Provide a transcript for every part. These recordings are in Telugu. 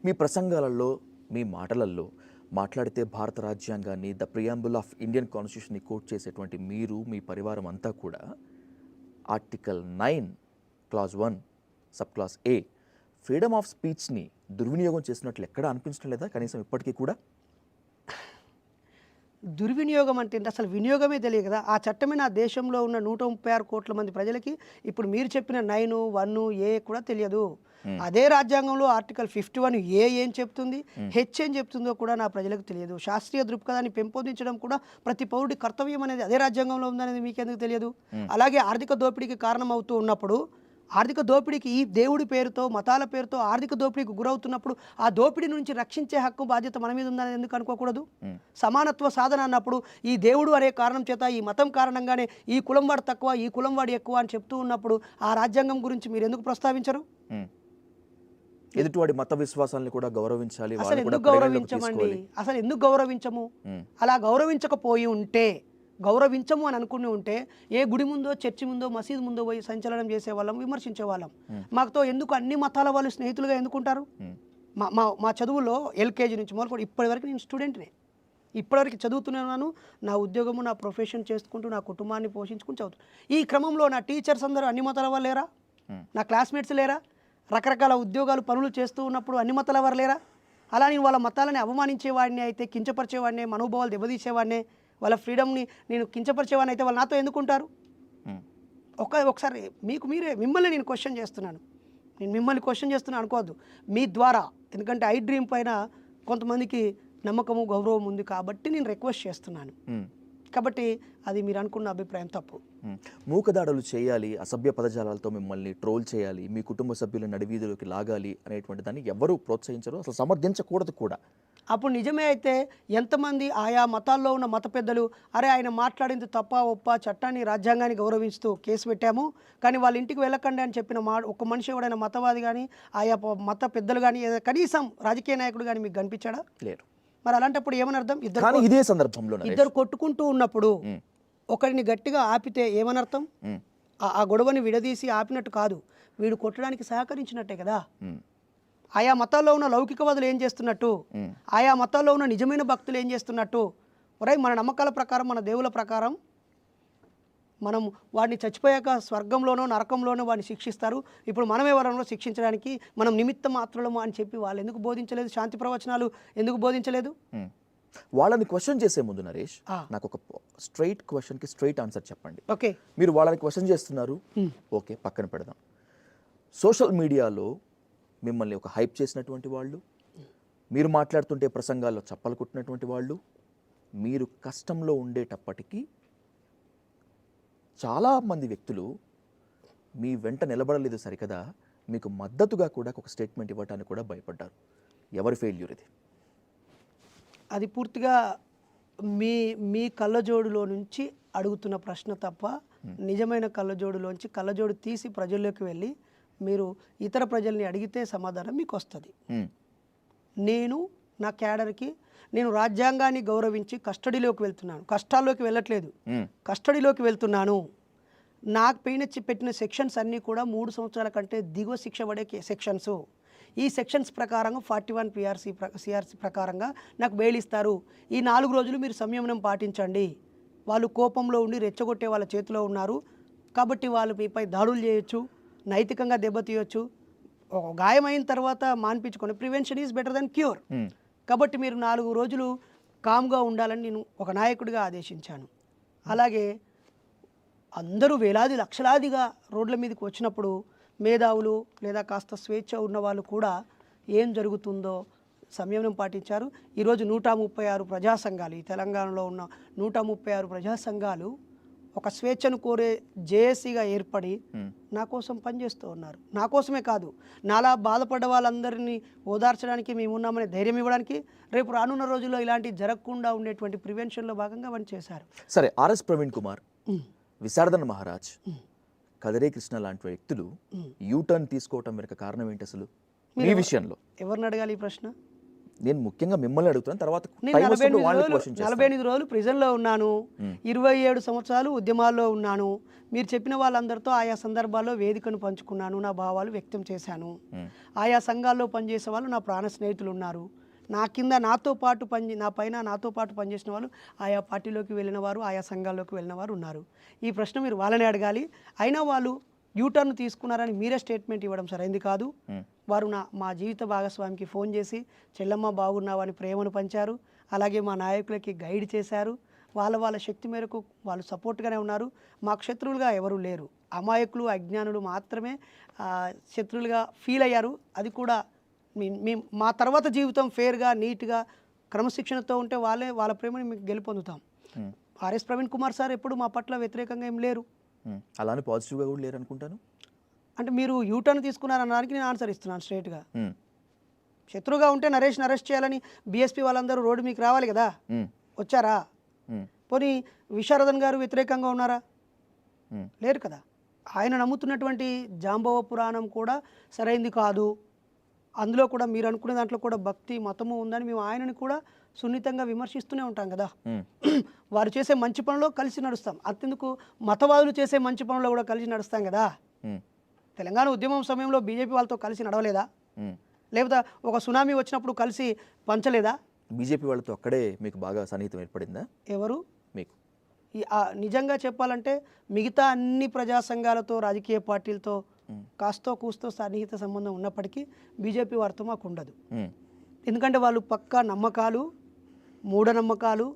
మీ ప్రసంగాలలో, మీ మాటలలో మాట్లాడితే భారత రాజ్యాంగాన్ని, ద ప్రియాంబుల్ ఆఫ్ ఇండియన్ కాన్స్టిట్యూషన్ని కోట్ చేసేటువంటి మీరు, మీ పరివారం అంతా కూడా article 9 clause 1 sub clause A freedom of స్పీచ్ని దుర్వినియోగం చేసినట్లు ఎక్కడా అనిపించడం లేదా కనీసం ఇప్పటికీ కూడా? దుర్వినియోగం అంటే అసలు వినియోగమే తెలియదు కదా. ఆ చట్టమే నా దేశంలో ఉన్న 136 కోట్ల మంది ప్రజలకి ఇప్పుడు మీరు చెప్పిన 9, 1, ఏ కూడా తెలియదు. అదే రాజ్యాంగంలో ఆర్టికల్ 51 ఏ ఏం చెప్తుంది, హెచ్ ఏం చెప్తుందో కూడా నా ప్రజలకు తెలియదు. శాస్త్రీయ దృక్పథాన్ని పెంపొందించడం కూడా ప్రతి పౌరుడి కర్తవ్యం అనేది అదే రాజ్యాంగంలో ఉందనేది మీకెందుకు తెలియదు? అలాగే ఆర్థిక దోపిడీకి కారణమవుతూ ఉన్నప్పుడు, ఆర్థిక దోపిడీకి ఈ దేవుడి పేరుతో, మతాల పేరుతో ఆర్థిక దోపిడీకి గురవుతున్నప్పుడు ఆ దోపిడీ నుంచి రక్షించే హక్కు బాధ్యత మన మీద ఉందని ఎందుకు అనుకోకూడదు? సమానత్వ సాధన అన్నప్పుడు ఈ దేవుడు అనే కారణం చేత, ఈ మతం కారణంగానే ఈ కులం వాడు తక్కువ, ఈ కులం వాడు ఎక్కువ అని చెప్తూ ఉన్నప్పుడు ఆ రాజ్యాంగం గురించి మీరు ఎందుకు ప్రస్తావించరు? ఎదుటివాడి మత విశ్వాసాలను కూడా గౌరవించాలి. అసలు ఎందుకు గౌరవించమండి? అసలు ఎందుకు గౌరవించము? అలా గౌరవించకపోయి ఉంటే, గౌరవించము అని అనుకుని ఉంటే ఏ గుడి ముందో, చర్చి ముందో, మసీదు ముందో పోయి సంచలనం చేసేవాళ్ళం, విమర్శించేవాళ్ళం. మాకుతో ఎందుకు అన్ని మతాల వాళ్ళు స్నేహితులుగా ఎందుకుంటారు? మా చదువులో ఎల్కేజీ నుంచి మొదలుకొని ఇప్పటివరకు నేను స్టూడెంట్నే, ఇప్పటివరకు చదువుతున్నాను. నా ఉద్యోగము, నా ప్రొఫెషన్ చేసుకుంటూ నా కుటుంబాన్ని పోషించుకుని చదువుతాను. ఈ క్రమంలో నా టీచర్స్ అందరూ అన్ని మతాల వాళ్ళు లేరా? నా క్లాస్మేట్స్ లేరా? రకరకాల ఉద్యోగాలు, పనులు చేస్తూ ఉన్నప్పుడు అన్ని మతాల వారు లేరా? అలా నేను వాళ్ళ మతాలని అవమానించేవాడిని అయితే, కించపరిచేవాడిని, మనోభావాలు దెబ్బతీసేవాడిని, వాళ్ళ ఫ్రీడమ్ని నేను కించపరిచేవాడిని అయితే వాళ్ళు నాతో ఎందుకుంటారు? ఒకసారి మిమ్మల్ని నేను క్వశ్చన్ చేస్తున్నాను. నేను మిమ్మల్ని క్వశ్చన్ చేస్తున్నాను అనుకోవద్దు. మీ ద్వారా, ఎందుకంటే ఐ డ్రీమ్ పైన కొంతమందికి నమ్మకము, గౌరవం ఉంది కాబట్టి నేను రిక్వెస్ట్ చేస్తున్నాను. కాబట్టి అది మీరు అనుకున్న అభిప్రాయం తప్పు. మూకదాడులు చేయాలి, అసభ్య పదజాలాలతో మిమ్మల్ని ట్రోల్ చేయాలి, మీ కుటుంబ సభ్యులను నడివీధిలోకి లాగాలి అనేటువంటి దాన్ని ఎవరూ ప్రోత్సహించరు, అసలు సమర్థించకూడదు కూడా. అప్పుడు నిజమే అయితే ఎంతమంది ఆయా మతాల్లో ఉన్న మత పెద్దలు అరే ఆయన మాట్లాడింది తప్ప ఒప్ప, చట్టాన్ని, రాజ్యాంగాన్ని గౌరవిస్తూ కేసు పెట్టాము, కానీ వాళ్ళ ఇంటికి వెళ్ళకండి అని చెప్పిన ఒక మనిషి ఎవడైనా మతవాది కానీ, ఆయా మత పెద్దలు కానీ, కనీసం రాజకీయ నాయకుడు కానీ మీకు కనిపించాడా? లేరు. మరి అలాంటప్పుడు ఏమని అర్థం? ఇదే సందర్భంలో ఇద్దరు కొట్టుకుంటూ ఉన్నప్పుడు ఒకరిని గట్టిగా ఆపితే ఏమనర్థం? ఆ గొడవని విడదీసి ఆపినట్టు కాదు, వీడు కొట్టడానికి సహకరించినట్టే కదా. ఆయా మతాల్లో ఉన్న లౌకికవాదులు ఏం చేస్తున్నట్టు, ఆయా మతాల్లో ఉన్న నిజమైన భక్తులు ఏం చేస్తున్నట్టు, ఒరై మన నమ్మకాల ప్రకారం, మన దేవుల ప్రకారం మనం వాడిని చచ్చిపోయాక స్వర్గంలోనో నరకంలోనో వాడిని శిక్షిస్తారు, ఇప్పుడు మనం ఎవరన్నా శిక్షించడానికి మనం నిమిత్త మాత్రము అని చెప్పి వాళ్ళు ఎందుకు బోధించలేదు? శాంతి ప్రవచనాలు ఎందుకు బోధించలేదు? వాళ్ళని క్వశ్చన్ చేసే ముందు నరేష్, నాకు ఒక స్ట్రైట్ క్వశ్చన్కి స్ట్రైట్ ఆన్సర్ చెప్పండి. ఓకే, మీరు వాళ్ళని క్వశ్చన్ చేస్తున్నారు, ఓకే, పక్కన పెడదాం. సోషల్ మీడియాలో మిమ్మల్ని ఒక హైప్ చేసినటువంటి వాళ్ళు, మీరు మాట్లాడుతుంటే ప్రసంగాల్లో చప్పలు కొట్టినటువంటి వాళ్ళు, మీరు కష్టంలో ఉండేటప్పటికీ చాలామంది వ్యక్తులు మీ వెంట నిలబడలేదు సరికదా, మీకు మద్దతుగా కూడా ఒక స్టేట్మెంట్ ఇవ్వడానికి కూడా భయపడ్డారు. ఎవరి ఫెయిల్యూర్ ఇది? అది పూర్తిగా మీ కళ్ళజోడులో నుంచి అడుగుతున్న ప్రశ్న తప్ప, నిజమైన కళ్ళజోడులోంచి కళ్ళజోడు తీసి ప్రజల్లోకి వెళ్ళి మీరు ఇతర ప్రజల్ని అడిగితే సమాధానం మీకు వస్తుంది. నేను నా క్యాడర్కి, నేను రాజ్యాంగాన్ని గౌరవించి కస్టడీలోకి వెళ్తున్నాను, కష్టాల్లోకి వెళ్ళట్లేదు, కస్టడీలోకి వెళ్తున్నాను. నాకు పైన పెట్టిన సెక్షన్స్ అన్నీ కూడా 3 సంవత్సరాల కంటే దిగువ శిక్ష పడే సెక్షన్స్. ఈ సెక్షన్స్ ప్రకారంగా 41 సిఆర్సి ప్రకారంగా నాకు బెయిల్ ఇస్తారు. ఈ 4 రోజులు మీరు సంయమనం పాటించండి. వాళ్ళు కోపంలో ఉండి రెచ్చగొట్టే వాళ్ళ చేతిలో ఉన్నారు కాబట్టి వాళ్ళు మీపై దాడులు చేయొచ్చు, నైతికంగా దెబ్బతీయొచ్చు. గాయమైన తర్వాత మాన్పించుకొని prevention is better than cure. కాబట్టి మీరు 4 రోజులు కామ్గా ఉండాలని నేను ఒక నాయకుడిగా ఆదేశించాను. అలాగే అందరూ వేలాది లక్షలాదిగా రోడ్ల మీదకి వచ్చినప్పుడు మేధావులు లేదా కాస్త స్వేచ్ఛ ఉన్న వాళ్ళు కూడా ఏం జరుగుతుందో సంయమనం పాటించారు. ఈరోజు 136 ప్రజా సంఘాలు, ఈ తెలంగాణలో ఉన్న 136 ప్రజా సంఘాలు ఒక స్వేచ్ఛను కోరే జేఏసీగా ఏర్పడి నా కోసం పనిచేస్తూ ఉన్నారు. నా కోసమే కాదు, నాలా బాధపడ్డ వాళ్ళందరినీ ఓదార్చడానికి మేము ఉన్నామని ధైర్యం ఇవ్వడానికి, రేపు రానున్న రోజుల్లో ఇలాంటివి జరగకుండా ఉండేటువంటి ప్రివెన్షన్లో భాగంగా పని చేశారు. సరే, ఆర్ఎస్ ప్రవీణ్ కుమార్, విశారదన్ మహారాజ్, కదరే కృష్ణ లాంటి వ్యక్తులు యూటర్న్ తీసుకోవటం వెనుక కారణం ఏంటి అసలు మీ విషయంలో? ఎవరిని అడగాలి ఈ ప్రశ్న? నేను ముఖ్యంగా మిమ్మల్ని అడుగుతున్నాను, తర్వాత నేను టైం వచ్చినప్పుడు వాళ్ళని క్వశ్చన్ చేస్తాను. 48 రోజులు ప్రిజన్లో ఉన్నాను, 27 సంవత్సరాలు ఉద్యమాల్లో ఉన్నాను. మీరు చెప్పిన వాళ్ళందరితో ఆయా సందర్భాల్లో వేదికను పంచుకున్నాను, నా భావాలు వ్యక్తం చేశాను. ఆయా సంఘాల్లో పనిచేసే వాళ్ళు నా ప్రాణ స్నేహితులు ఉన్నారు. నా కింద నాతో పాటు పనిచేసిన వాళ్ళు ఆయా పార్టీలోకి వెళ్ళిన వారు, ఆయా సంఘాల్లోకి వెళ్ళిన వారు ఉన్నారు. ఈ ప్రశ్న మీరు వాళ్ళని అడగాలి. అయినా వాళ్ళు యూటర్న్ తీసుకున్నారని మీరే స్టేట్మెంట్ ఇవ్వడం సరైంది కాదు. వారు మా జీవిత భాగస్వామికి ఫోన్ చేసి చెల్లమ్మ బాగున్నావని ప్రేమను పంచారు. అలాగే మా నాయకులకి గైడ్ చేశారు. వాళ్ళ శక్తి మేరకు వాళ్ళు సపోర్ట్గానే ఉన్నారు. మాకు శత్రువులుగా ఎవరూ లేరు. అమాయకులు, అజ్ఞానులు మాత్రమే శత్రువులుగా ఫీల్ అయ్యారు. అది కూడా మా తర్వాత జీవితం ఫేర్గా, నీట్గా, క్రమశిక్షణతో ఉంటే వాళ్ళ ప్రేమని మీకు గెలుపొందుతాం. ఆర్ఎస్ ప్రవీణ్ కుమార్ సార్ ఎప్పుడు మా పట్ల వ్యతిరేకంగా ఏం లేరు. అలానే పాజిటివ్గా కూడా లేరు అనుకుంటాను. అంటే మీరు యూటర్న్ తీసుకున్నారనడానికి నేను ఆన్సర్ ఇస్తున్నాను స్ట్రైట్గా. శత్రువుగా ఉంటే నరేష్ని అరెస్ట్ చేయాలని బీఎస్పీ వాళ్ళందరూ రోడ్డు మీకు రావాలి కదా, వచ్చారా? పోనీ విశారదన్ గారు వ్యతిరేకంగా ఉన్నారా? లేరు కదా. ఆయన నమ్ముతున్నటువంటి జాంబవ పురాణం కూడా సరైంది కాదు. అందులో కూడా మీరు అనుకునే దాంట్లో కూడా భక్తి, మతము ఉందని మేము ఆయనని కూడా సున్నితంగా విమర్శిస్తూనే ఉంటాం కదా. వారు చేసే మంచి పనుల్లో కలిసి నడుస్తాం. అంతెందుకు మతవాదులు చేసే మంచి పనుల్లో కూడా కలిసి నడుస్తాం కదా. తెలంగాణ ఉద్యమం సమయంలో బీజేపీ వాళ్ళతో కలిసి నడవలేదా? లేకపోతే ఒక సునామీ వచ్చినప్పుడు కలిసి పంచలేదా? బీజేపీ వాళ్ళతో అక్కడే మీకు బాగా సన్నిహితం ఏర్పడిందా? ఎవరు మీకు నిజంగా చెప్పాలంటే మిగతా అన్ని ప్రజా సంఘాలతో, రాజకీయ పార్టీలతో కాస్తో కూస్తో సన్నిహిత సంబంధం ఉన్నప్పటికీ బీజేపీ వారితో మాకు ఉండదు. ఎందుకంటే వాళ్ళు పక్కా నమ్మకాలు, మూఢనమ్మకాలు,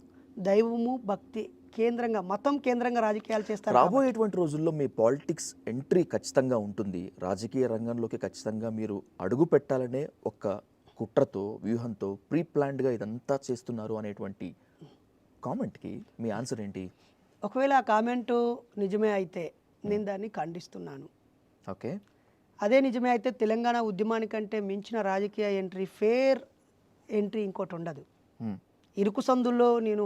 దైవము, భక్తి కేంద్రంగా, మతం కేంద్రంగా రాజకీయాలు చేస్తారు. రాబోయేటువంటి రోజుల్లో మీ పాలిటిక్స్ ఎంట్రీ ఖచ్చితంగా ఉంటుంది. రాజకీయ రంగంలోకి ఖచ్చితంగా మీరు అడుగు పెట్టాలనే ఒక కుట్రతో, వ్యూహంతో, ప్రీ ప్లాన్డ్గా ఇదంతా చేస్తున్నారు అనేటువంటి కామెంట్కి మీ ఆన్సర్ ఏంటి? ఒకవేళ ఆ కామెంటు నిజమే అయితే నేను దాన్ని ఖండిస్తున్నాను. ఓకే, అదే నిజమే అయితే తెలంగాణ ఉద్యమానికంటే మించిన రాజకీయ ఎంట్రీ, ఫేర్ ఎంట్రీ ఇంకోటి ఉండదు. ఇరుకు సందుల్లో నేను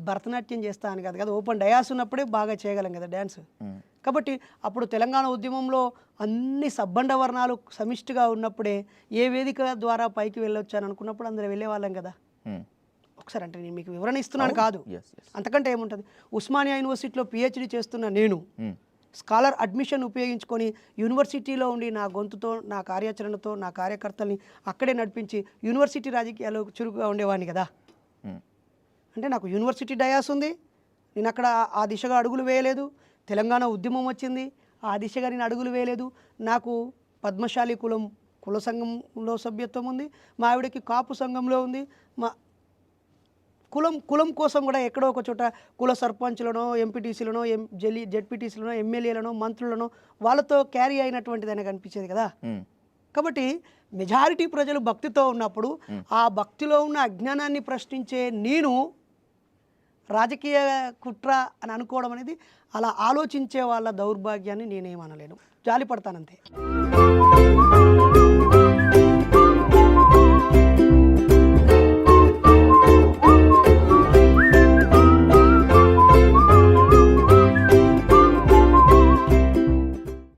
భరతనాట్యం చేస్తాను కాదు కదా, ఓపెన్ డయాస్ ఉన్నప్పుడే బాగా చేయగలం కదా డ్యాన్స్. కాబట్టి అప్పుడు తెలంగాణ ఉద్యమంలో అన్ని సబ్బండ వర్ణాలు సమిష్టిగా ఉన్నప్పుడే ఏ వేదిక ద్వారా పైకి వెళ్ళొచ్చు అని అనుకున్నప్పుడు అందరూ వెళ్ళేవాళ్ళం కదా. ఒకసారి అంటే నేను మీకు వివరణ ఇస్తున్నాను కాదు, అంతకంటే ఏముంటుంది. ఉస్మానియా యూనివర్సిటీలో పిహెచ్డి చేస్తున్న నేను స్కాలర్ అడ్మిషన్ ఉపయోగించుకొని యూనివర్సిటీలో ఉండి నా గొంతుతో, నా కార్యాచరణతో, నా కార్యకర్తల్ని అక్కడే నడిపించి యూనివర్సిటీ రాజకీయాల్లో చురుకుగా ఉండేవాడిని కదా. అంటే నాకు యూనివర్సిటీ డయాస్ ఉంది, నేను అక్కడ ఆ దిశగా అడుగులు వేయలేదు. తెలంగాణ ఉద్యమం వచ్చింది, ఆ దిశగా నేను అడుగులు వేయలేదు. నాకు పద్మశాలి కుల సంఘంలో సభ్యత్వం ఉంది, మా ఆవిడకి కాపు సంఘంలో ఉంది. మా కులం కోసం కూడా ఎక్కడో ఒక చోట కుల సర్పంచ్లనో, ఎంపీటీసీలనో, జెడ్పీటీసీలనో, ఎమ్మెల్యేలనో, మంత్రులనో వాళ్ళతో క్యారీ అయినటువంటిది అని కనిపించేది కదా. కాబట్టి మెజారిటీ ప్రజలు భక్తితో ఉన్నప్పుడు ఆ భక్తిలో ఉన్న అజ్ఞానాన్ని ప్రశ్నించే నేను రాజకీయ కుట్ర అని అనుకోవడం అనేది, అలా ఆలోచించే వాళ్ళ దౌర్భాగ్యాన్ని నేనేమనలేను, జాలి పడతానంతే.